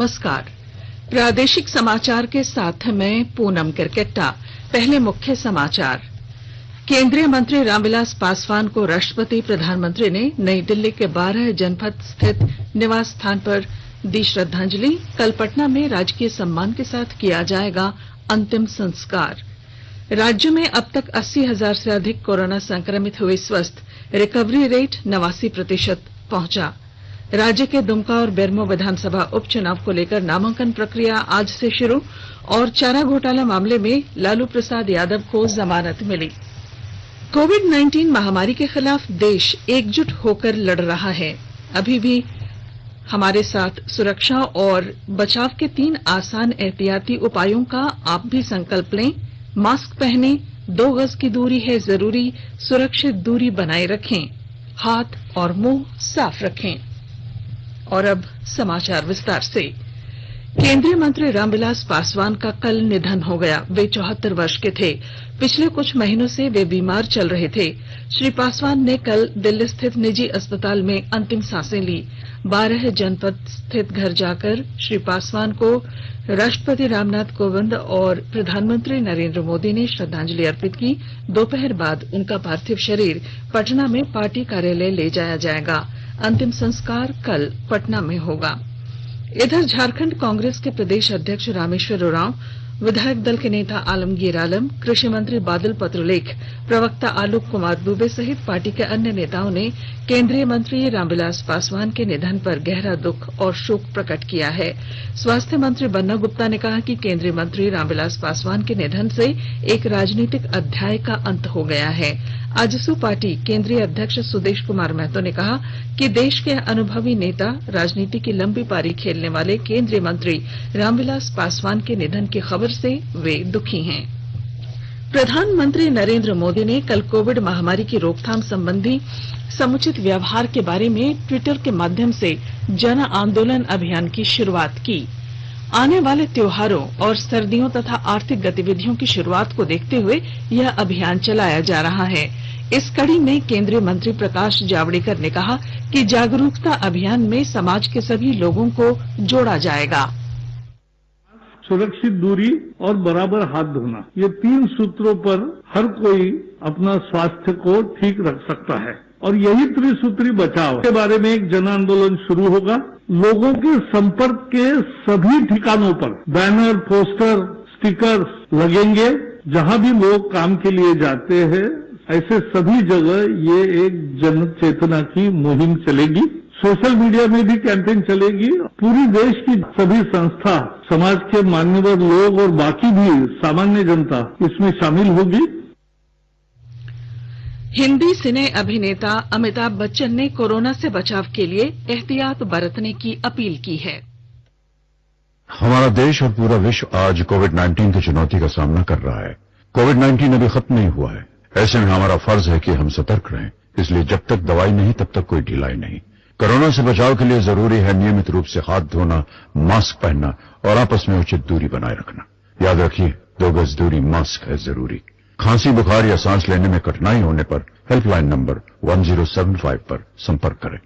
नमस्कार। प्रादेशिक समाचार के साथ मैं पूनम किरकेट्टा। पहले मुख्य समाचार। केंद्रीय मंत्री रामविलास पासवान को राष्ट्रपति प्रधानमंत्री ने नई दिल्ली के 12 जनपथ स्थित निवास स्थान पर दी श्रद्धांजलि। कल पटना में राजकीय सम्मान के साथ किया जाएगा अंतिम संस्कार। राज्य में अब तक 80,000 से अधिक कोरोना संक्रमित हुए स्वस्थ। रिकवरी रेट 89% पहुंचा। राज्य के दुमका और बेरमो विधानसभा उपचुनाव को लेकर नामांकन प्रक्रिया आज से शुरू और चारा घोटाला मामले में लालू प्रसाद यादव को जमानत मिली। कोविड-19 महामारी के खिलाफ देश एकजुट होकर लड़ रहा है। अभी भी हमारे साथ सुरक्षा और बचाव के 3 आसान एहतियाती उपायों का आप भी संकल्प लें। मास्क पहनें, 2 गज की दूरी है जरूरी, सुरक्षित दूरी बनाए रखें, हाथ और मुंह साफ रखें। और अब समाचार विस्तार से। केंद्रीय मंत्री रामविलास पासवान का कल निधन हो गया। वे 74 वर्ष के थे। पिछले कुछ महीनों से वे बीमार चल रहे थे। श्री पासवान ने कल दिल्ली स्थित निजी अस्पताल में अंतिम सांसें ली। 12 जनपद स्थित घर जाकर श्री पासवान को राष्ट्रपति रामनाथ कोविंद और प्रधानमंत्री नरेंद्र मोदी ने श्रद्धांजलि अर्पित की। दोपहर बाद उनका पार्थिव शरीर पटना में पार्टी कार्यालय ले जाया जाएगा। अंतिम संस्कार कल पटना में होगा। इधर झारखंड कांग्रेस के प्रदेश अध्यक्ष रामेश्वर उरांव, विधायक दल के नेता आलमगीर आलम, कृषि मंत्री बादल पत्रलेख, प्रवक्ता आलोक कुमार दूबे सहित पार्टी के अन्य नेताओं ने केंद्रीय मंत्री रामविलास पासवान के निधन पर गहरा दुख और शोक प्रकट किया है। स्वास्थ्य मंत्री बन्ना गुप्ता ने कहा कि केंद्रीय मंत्री रामविलास पासवान के निधन से एक राजनीतिक अध्याय का अंत हो गया है। आजसू पार्टी केंद्रीय अध्यक्ष सुदेश कुमार महतो ने कहा कि देश के अनुभवी नेता, राजनीति की लंबी पारी खेलने वाले केंद्रीय मंत्री रामविलास पासवान के निधन की खबर से वे दुखी हैं। प्रधानमंत्री नरेंद्र मोदी ने कल कोविड महामारी की रोकथाम संबंधी समुचित व्यवहार के बारे में ट्विटर के माध्यम से जन आंदोलन अभियान की शुरुआत की। आने वाले त्योहारों और सर्दियों तथा आर्थिक गतिविधियों की शुरुआत को देखते हुए यह अभियान चलाया जा रहा है। इस कड़ी में केंद्रीय मंत्री प्रकाश जावड़ेकर ने कहा कि जागरूकता अभियान में समाज के सभी लोगों को जोड़ा जाएगा। सुरक्षित दूरी और बराबर हाथ धोना, ये 3 सूत्रों पर हर कोई अपना स्वास्थ्य को ठीक रख सकता है और यही त्रिसूत्री बचाव के बारे में एक जन आंदोलन शुरू होगा। लोगों के संपर्क के सभी ठिकानों पर बैनर, पोस्टर, स्टिकर्स लगेंगे। जहां भी लोग काम के लिए जाते हैं, ऐसे सभी जगह ये एक जन चेतना की मुहिम चलेगी। सोशल मीडिया में भी कैंपेन चलेगी। पूरी देश की सभी संस्था, समाज के मान्यवर लोग और बाकी भी सामान्य जनता इसमें शामिल होगी। हिंदी सिने अभिनेता अमिताभ बच्चन ने कोरोना से बचाव के लिए एहतियात बरतने की अपील की है। हमारा देश और पूरा विश्व आज कोविड-19 की चुनौती का सामना कर रहा है। कोविड-19 अभी खत्म नहीं हुआ है। ऐसे में हमारा फर्ज है कि हम सतर्क रहें। इसलिए जब तक दवाई नहीं तब तक कोई ढिलाई नहीं। कोरोना से बचाव के लिए जरूरी है नियमित रूप से हाथ धोना, मास्क पहनना और आपस में उचित दूरी बनाए रखना। याद रखिए, 2 गज दूरी, मास्क है जरूरी। खांसी, बुखार या सांस लेने में कठिनाई होने पर हेल्पलाइन नंबर 1075 पर संपर्क करें।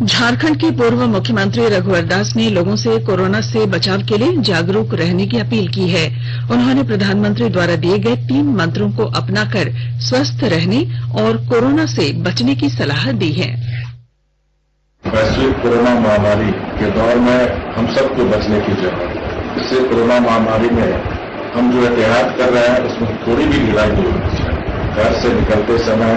झारखंड के पूर्व मुख्यमंत्री रघुवर दास ने लोगों से कोरोना से बचाव के लिए जागरूक रहने की अपील की है। उन्होंने प्रधानमंत्री द्वारा दिए गए 3 मंत्रों को अपनाकर स्वस्थ रहने और कोरोना से बचने की सलाह दी है। वैश्विक कोरोना महामारी के दौर में हम सबको बचने की जरूरत है। इससे कोरोना महामारी में हम जो एहतियात कर रहे हैं उसमें थोड़ी भी ढिलाई नहीं होनी चाहिए। घर से निकलते समय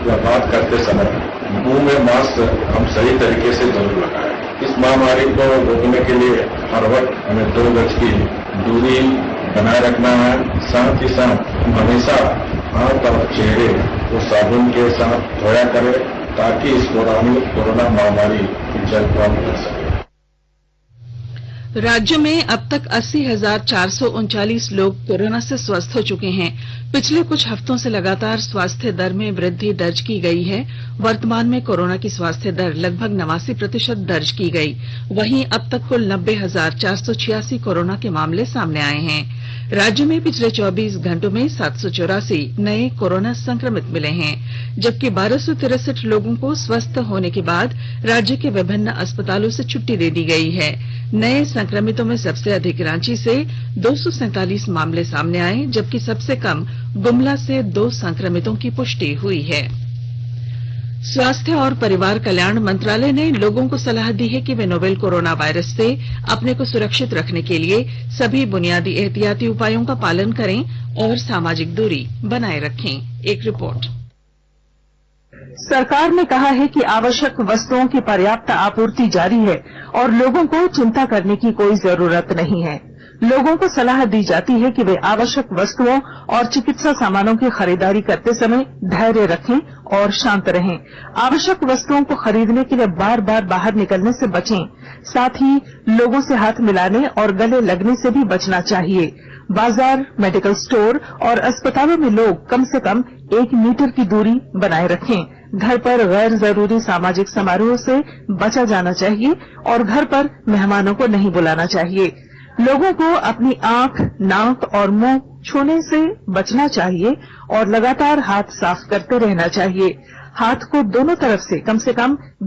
या बात करते समय मुंह में मास्क हम सही तरीके से जरूर लगाएं। इस महामारी को रोकने के लिए हर वक्त हमें 2 गज की दूरी बनाए रखना है। साथ ही साथ हम हमेशा हाथ और चेहरे को साबुन के साथ धोया करें ताकि इस कोरोना महामारी की जड़ को हम कर सकें। राज्य में अब तक 80,439 लोग कोरोना से स्वस्थ हो चुके हैं। पिछले कुछ हफ्तों से लगातार स्वास्थ्य दर में वृद्धि दर्ज की गई है। वर्तमान में कोरोना की स्वास्थ्य दर लगभग 89% दर्ज की गई। वहीं अब तक कुल 90,486 कोरोना के मामले सामने आए हैं। राज्य में पिछले 24 घंटों में 784 नए कोरोना संक्रमित मिले हैं, जबकि 1263 लोगों को स्वस्थ होने के बाद राज्य के विभिन्न अस्पतालों से छुट्टी दे दी गई है। नए संक्रमितों में सबसे अधिक रांची से 247 मामले सामने आए, जबकि सबसे कम गुमला से 2 संक्रमितों की पुष्टि हुई है। स्वास्थ्य और परिवार कल्याण मंत्रालय ने लोगों को सलाह दी है कि वे नोवेल कोरोना वायरस से अपने को सुरक्षित रखने के लिए सभी बुनियादी एहतियाती उपायों का पालन करें और सामाजिक दूरी बनाए रखें। एक रिपोर्ट। सरकार ने कहा है कि आवश्यक वस्तुओं की पर्याप्त आपूर्ति जारी है और लोगों को चिंता करने की कोई जरूरत नहीं है। लोगों को सलाह दी जाती है कि वे आवश्यक वस्तुओं और चिकित्सा सामानों की खरीदारी करते समय धैर्य रखें और शांत रहें। आवश्यक वस्तुओं को खरीदने के लिए बार बार बाहर निकलने से बचें। साथ ही लोगों से हाथ मिलाने और गले लगने से भी बचना चाहिए। बाजार, मेडिकल स्टोर और अस्पतालों में लोग कम से कम 1 मीटर की दूरी बनाए रखें। घर पर गैर जरूरी सामाजिक समारोह से बचा जाना चाहिए और घर पर मेहमानों को नहीं बुलाना चाहिए। लोगों को अपनी आंख, नाक और मुंह छूने से बचना चाहिए और लगातार हाथ साफ करते रहना चाहिए। हाथ को दोनों तरफ से कम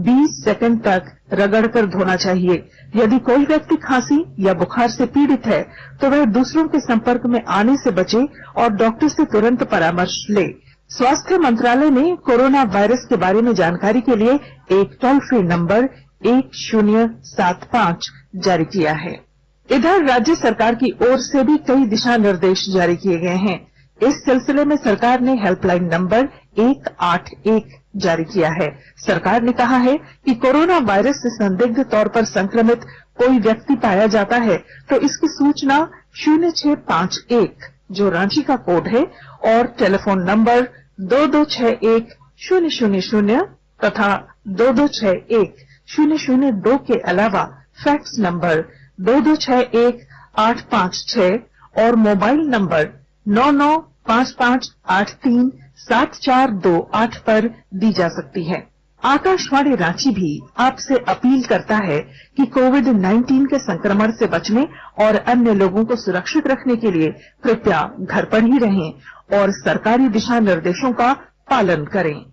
20 सेकंड तक रगड़कर धोना चाहिए। यदि कोई व्यक्ति खांसी या बुखार से पीड़ित है तो वह दूसरों के संपर्क में आने से बचे और डॉक्टर से तुरंत परामर्श ले। स्वास्थ्य मंत्रालय ने कोरोना वायरस के बारे में जानकारी के लिए एक टोल फ्री नंबर 1075 जारी किया है। इधर राज्य सरकार की ओर से भी कई दिशा निर्देश जारी किए गए हैं। इस सिलसिले में सरकार ने हेल्पलाइन नंबर 181 जारी किया है। सरकार ने कहा है कि कोरोना वायरस से संदिग्ध तौर पर संक्रमित कोई व्यक्ति पाया जाता है तो इसकी सूचना 0651 जो रांची का कोड है और टेलीफोन नंबर 2261-000 तथा 2261-002 के अलावा फैक्स नंबर 2261-856 और मोबाइल नंबर 9955837428 पर दी जा सकती है। आकाशवाणी रांची भी आपसे अपील करता है कि कोविड-19 के संक्रमण से बचने और अन्य लोगों को सुरक्षित रखने के लिए कृपया घर पर ही रहें और सरकारी दिशा निर्देशों का पालन करें।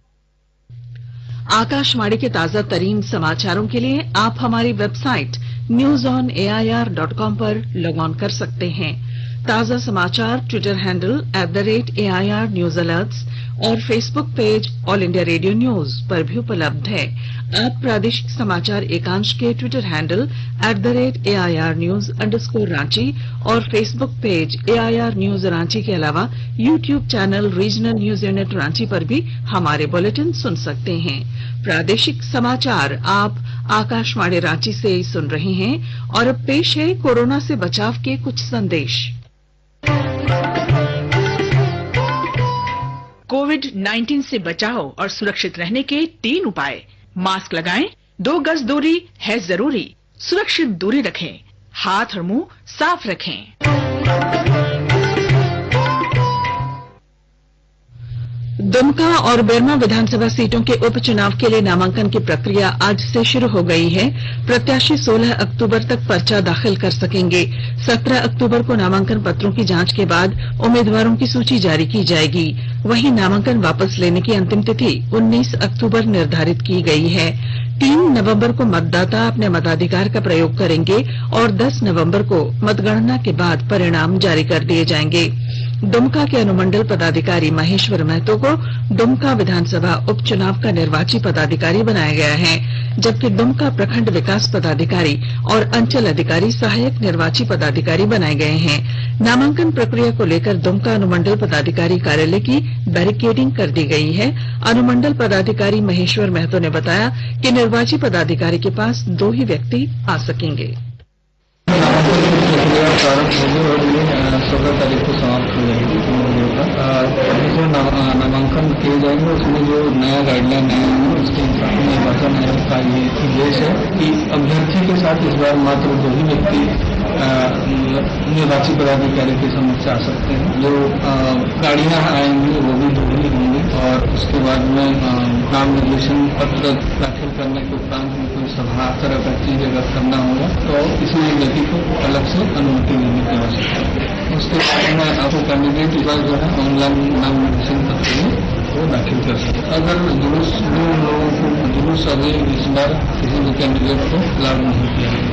आकाशवाणी के ताजा तरीन समाचारों के लिए आप हमारी वेबसाइट newsonair.com पर लॉग ऑन कर सकते हैं। ताजा समाचार Twitter handle @AIR news alerts और Facebook page All India Radio news पर भी उपलब्ध है। आप प्रादेशिक समाचार एकांश के Twitter handle @AIR news _Ranchi और Facebook page AIR news Ranchi के अलावा YouTube channel regional news unit Ranchi पर भी हमारे बुलेटिन सुन सकते हैं। प्रादेशिक समाचार आप आकाशवाणी रांची से सुन रहे हैं और अब पेश है कोरोना से बचाव के कुछ संदेश। कोविड-19 से बचाव और सुरक्षित रहने के 3 उपाय। मास्क लगाएं, 2 गज दूरी है जरूरी, सुरक्षित दूरी रखें, हाथ और मुंह साफ रखें। दुमका और बेरमा विधानसभा सीटों के उपचुनाव के लिए नामांकन की प्रक्रिया आज से शुरू हो गई है। प्रत्याशी 16 अक्टूबर तक पर्चा दाखिल कर सकेंगे। 17 अक्टूबर को नामांकन पत्रों की जांच के बाद उम्मीदवारों की सूची जारी की जाएगी। वहीं नामांकन वापस लेने की अंतिम तिथि 19 अक्टूबर निर्धारित की गई है। 3 नवंबर को मतदाता अपने मताधिकार का प्रयोग करेंगे और 10 नवंबर को मतगणना के बाद परिणाम जारी कर दिए जाएंगे। दुमका के अनुमंडल पदाधिकारी महेश्वर महतो को दुमका विधानसभा उपचुनाव का निर्वाची पदाधिकारी बनाया गया है, जबकि दुमका प्रखंड विकास पदाधिकारी और अंचल अधिकारी सहायक निर्वाची पदाधिकारी बनाए गए हैं। नामांकन प्रक्रिया को लेकर दुमका अनुमंडल पदाधिकारी कार्यालय की बैरिकेडिंग कर दी गई है। अनुमंडल पदाधिकारी महेश्वर महतो ने बताया कि निर्वाची पदाधिकारी के पास 2 ही व्यक्ति आ सकेंगे। प्रक्रिया प्रारंभ होगी और 16 तारीख को समाप्त हो जाएगी। जो नामांकन किए जाएंगे उसमें जो नया गाइडलाइन है उसके निर्वाचन आयोग का ये निर्देश है कि अभ्यर्थी के साथ इस बार मात्र 2 ही व्यक्ति निर्वाची पदाधिकारी के समक्ष आ सकते हैं। जो गाड़ियां आएंगी वो भी 2 ही होंगी और उसके बाद में नाम निर्देशन पत्र दाखिल करने के उपरांत में कोई सभा तरह का चीज अगर करना होगा तो इसमें व्यक्ति को अलग से अनुमति लेने की आवश्यकता है। उसके बाद में आपको कैंडिडेट इस बार जो है ऑनलाइन नामिनेशन पत्र में वो दाखिल कर सकते। अगर जुलूस लोगों को जुलूस अभी इस बार किसी भी कैंडिडेट को लागू नहीं किया गया।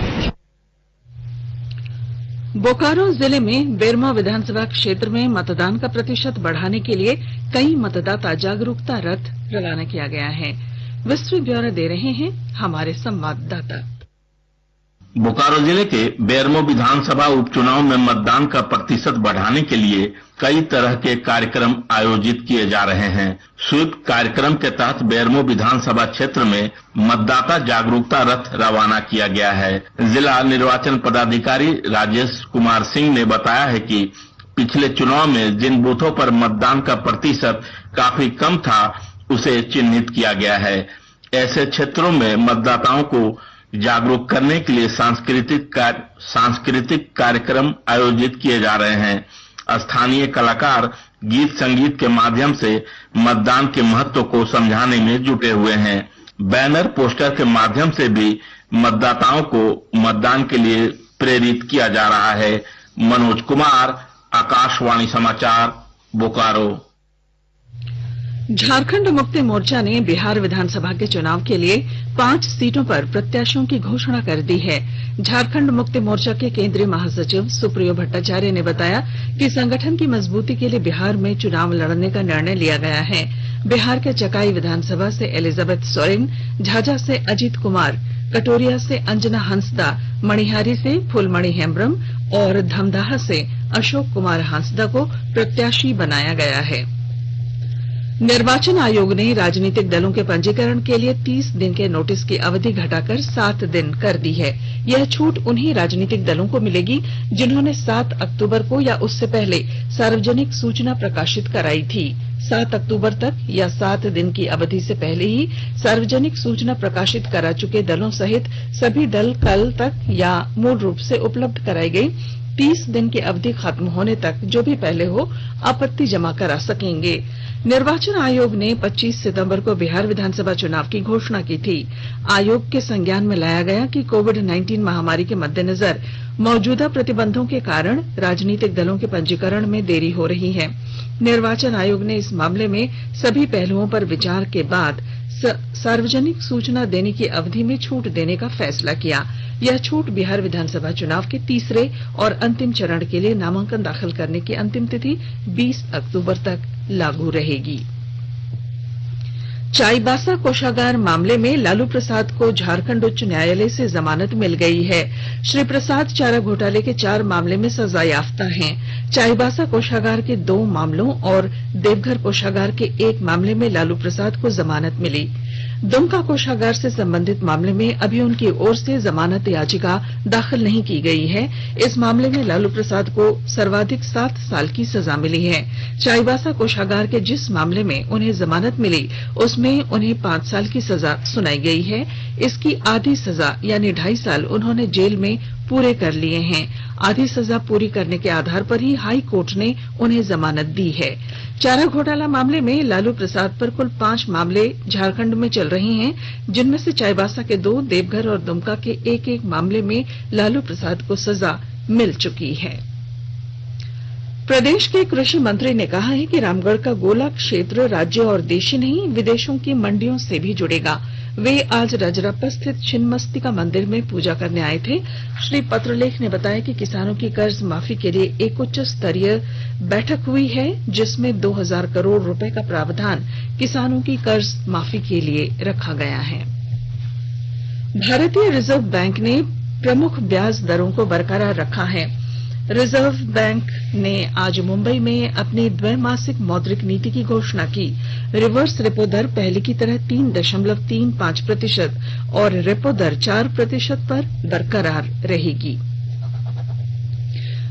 बोकारो जिले में बेरमो विधानसभा क्षेत्र में मतदान का प्रतिशत बढ़ाने के लिए कई मतदाता जागरूकता रथ रवाना किया गया है। विस्तृत ब्यौरा दे रहे हैं हमारे संवाददाता। बोकारो जिले के बेरमो विधानसभा उपचुनाव में मतदान का प्रतिशत बढ़ाने के लिए कई तरह के कार्यक्रम आयोजित किए जा रहे हैं। स्वीप कार्यक्रम के तहत बेरमो विधानसभा क्षेत्र में मतदाता जागरूकता रथ रवाना किया गया है। जिला निर्वाचन पदाधिकारी राजेश कुमार सिंह ने बताया है कि पिछले चुनाव में जिन बूथों पर मतदान का प्रतिशत काफी कम था उसे चिन्हित किया गया है। ऐसे क्षेत्रों में मतदाताओं को जागरूक करने के लिए सांस्कृतिक कार्यक्रम आयोजित किए जा रहे हैं। स्थानीय कलाकार गीत संगीत के माध्यम से मतदान के महत्व को समझाने में जुटे हुए हैं। बैनर पोस्टर के माध्यम से भी मतदाताओं को मतदान के लिए प्रेरित किया जा रहा है। मनोज कुमार, आकाशवाणी समाचार, बोकारो। झारखंड मुक्ति मोर्चा ने बिहार विधानसभा के चुनाव के लिए 5 सीटों पर प्रत्याशियों की घोषणा कर दी है। झारखंड मुक्ति मोर्चा के केंद्रीय महासचिव सुप्रियो भट्टाचार्य ने बताया कि संगठन की मजबूती के लिए बिहार में चुनाव लड़ने का निर्णय लिया गया है। बिहार के चकाई विधानसभा से एलिजाबेथ सोरेन, झाझा से अजीत कुमार, कटोरिया से अंजना हंसदा, मणिहारी से फुलमणि हेम्ब्रम और धमदाहा से अशोक कुमार हंसदा को प्रत्याशी बनाया गया है। निर्वाचन आयोग ने राजनीतिक दलों के पंजीकरण के लिए 30 दिन के नोटिस की अवधि घटाकर 7 दिन कर दी है। यह छूट उन्हीं राजनीतिक दलों को मिलेगी जिन्होंने 7 अक्टूबर को या उससे पहले सार्वजनिक सूचना प्रकाशित कराई थी। 7 अक्टूबर तक या 7 दिन की अवधि से पहले ही सार्वजनिक सूचना प्रकाशित करा चुके दलों सहित सभी दल कल तक या मूल रूप से उपलब्ध कराई गई 30 दिन की अवधि खत्म होने तक जो भी पहले हो आपत्ति जमा करा सकेंगे। निर्वाचन आयोग ने 25 सितंबर को बिहार विधानसभा चुनाव की घोषणा की थी। आयोग के संज्ञान में लाया गया कि कोविड-19 महामारी के मद्देनजर मौजूदा प्रतिबंधों के कारण राजनीतिक दलों के पंजीकरण में देरी हो रही है। निर्वाचन आयोग ने इस मामले में सभी पहलुओं पर विचार के बाद सार्वजनिक सूचना देने की अवधि में छूट देने का फैसला किया। यह छूट बिहार विधानसभा चुनाव के तीसरे और अंतिम चरण के लिए नामांकन दाखिल करने की अंतिम तिथि 20 अक्टूबर तक लागू रहेगी। चाईबासा कोषागार मामले में लालू प्रसाद को झारखंड उच्च न्यायालय से जमानत मिल गई है। श्री प्रसाद चारा घोटाले के 4 मामले में सजायाफ्ता हैं। चाईबासा कोषागार के 2 मामलों और देवघर कोषागार के 1 मामले में लालू प्रसाद को जमानत मिली। दुमका कोषागार से संबंधित मामले में अभी उनकी ओर से जमानत याचिका दाखिल नहीं की गई है। इस मामले में लालू प्रसाद को सर्वाधिक 7 साल की सजा मिली है। चाईबासा कोषागार के जिस मामले में उन्हें जमानत मिली उसमें उन्हें 5 साल की सजा सुनाई गई है। इसकी आधी सजा यानी 2.5 साल उन्होंने जेल में पूरे कर लिए हैं। आधी सजा पूरी करने के आधार पर ही हाई कोर्ट ने उन्हें जमानत दी है। चारा घोटाला मामले में लालू प्रसाद पर कुल 5 मामले झारखंड में चल रहे हैं, जिनमें से चाईबासा के 2, देवघर और दुमका के 1-1 मामले में लालू प्रसाद को सजा मिल चुकी है। प्रदेश के कृषि मंत्री ने कहा है कि रामगढ़ का गोला क्षेत्र राज्य और देशी नहीं विदेशों की मंडियों से भी जुड़ेगा। वे आज रजरप्पा स्थित छिन्नमस्तिका मंदिर में पूजा करने आए थे। श्री पत्रलेख ने बताया कि किसानों की कर्ज माफी के लिए एक उच्च स्तरीय बैठक हुई है, जिसमें 2000 करोड़ रुपए का प्रावधान किसानों की कर्ज माफी के लिए रखा गया है। भारतीय रिजर्व बैंक ने प्रमुख ब्याज दरों को बरकरार रखा है। रिजर्व बैंक ने आज मुंबई में अपनी द्वैमासिक मौद्रिक नीति की घोषणा की। रिवर्स रेपो दर पहले की तरह 3.35% और रेपो दर 4% पर बरकरार रहेगी।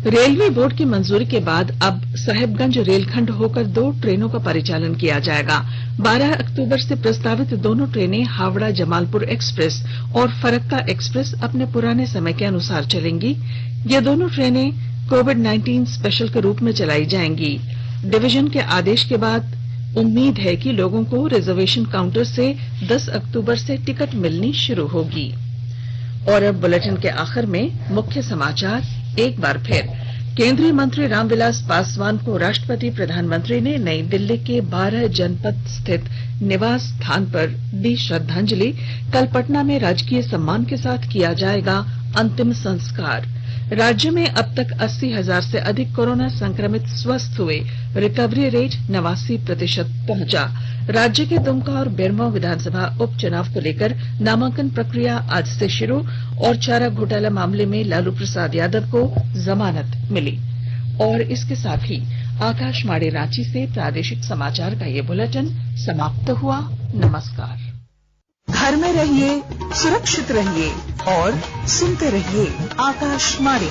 रेलवे बोर्ड की मंजूरी के बाद अब साहेबगंज रेलखंड होकर 2 ट्रेनों का परिचालन किया जाएगा। 12 अक्टूबर से प्रस्तावित दोनों ट्रेनें हावड़ा जमालपुर एक्सप्रेस और फरक्का एक्सप्रेस अपने पुराने समय के अनुसार चलेंगी। ये दोनों ट्रेनें कोविड-19 स्पेशल के रूप में चलाई जाएंगी। डिवीजन के आदेश के बाद उम्मीद है कि लोगों को रिजर्वेशन काउंटर से 10 अक्टूबर से टिकट मिलनी शुरू होगी। और अब बुलेटिन के आखिर में मुख्य समाचार एक बार फिर। केंद्रीय मंत्री रामविलास पासवान को राष्ट्रपति प्रधानमंत्री ने नई दिल्ली के 12 जनपद स्थित निवास स्थान पर दी श्रद्धांजलि। कल पटना में राजकीय सम्मान के साथ किया जाएगा अंतिम संस्कार। राज्य में अब तक 80,000 से अधिक कोरोना संक्रमित स्वस्थ हुए, रिकवरी रेट 89% पहुंचा। राज्य के दुमका और बेरमो विधानसभा उपचुनाव को लेकर नामांकन प्रक्रिया आज से शुरू। और चारा घोटाला मामले में लालू प्रसाद यादव को जमानत मिली। और इसके साथ ही आकाशवाणी रांची से प्रादेशिक समाचार का ये बुलेटिन समाप्त हुआ। नमस्कार। घर में रहिए, सुरक्षित रहिए और सुनते रहिए आकाशवाणी।